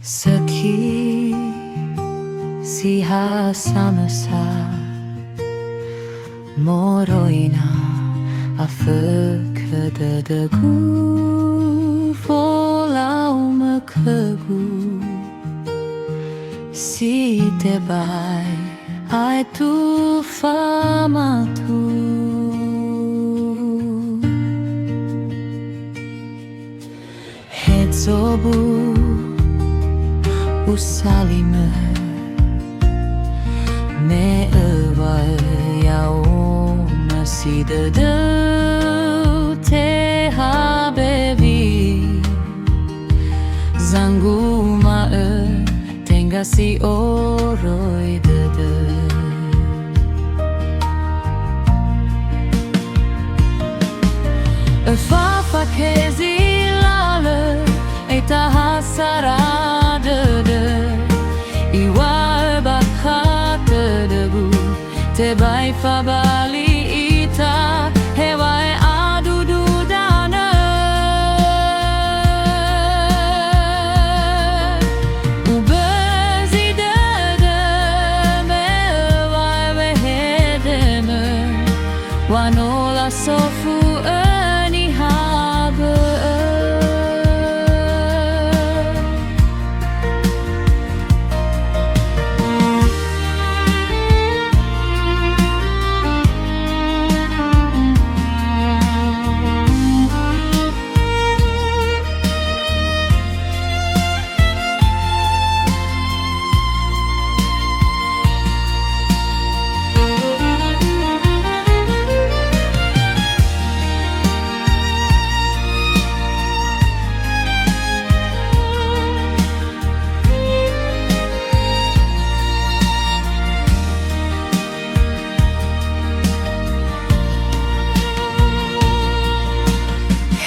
Seki siha samasa moroina afökadadagu volaume kegu si tebai ai tu famatu hetsobu usalime me övar jag masih dedeu te habevi zangu ma tengasi oroi dede öFA FAKHE SILALö eita hasara te bai fa bali ita hewai adudu dana ubezi dede me vai vehedeme wanola sofu öni habe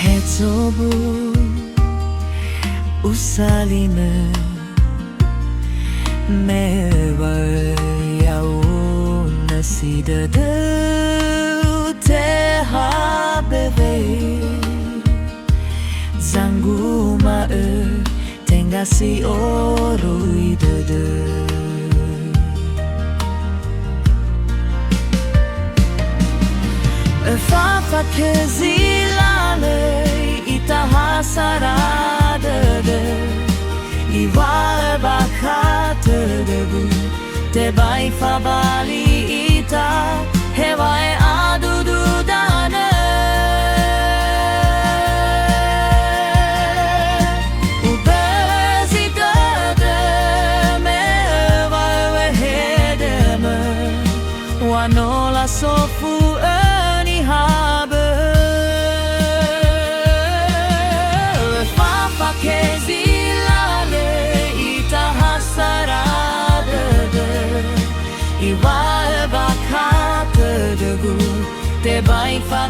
hetsobu usalime me jau nasi dedeu te habeve zangu ma tengasi oroi dede öFA FAKHE SILALö ita hasara dede iwa bakate debu te bai fa bali ita hewai adudu dane ubezi dede me vai vehedeme wanola sofu öni habe öFA FAKHE SILALö ita hasara dede iwa bakate degu te bai fa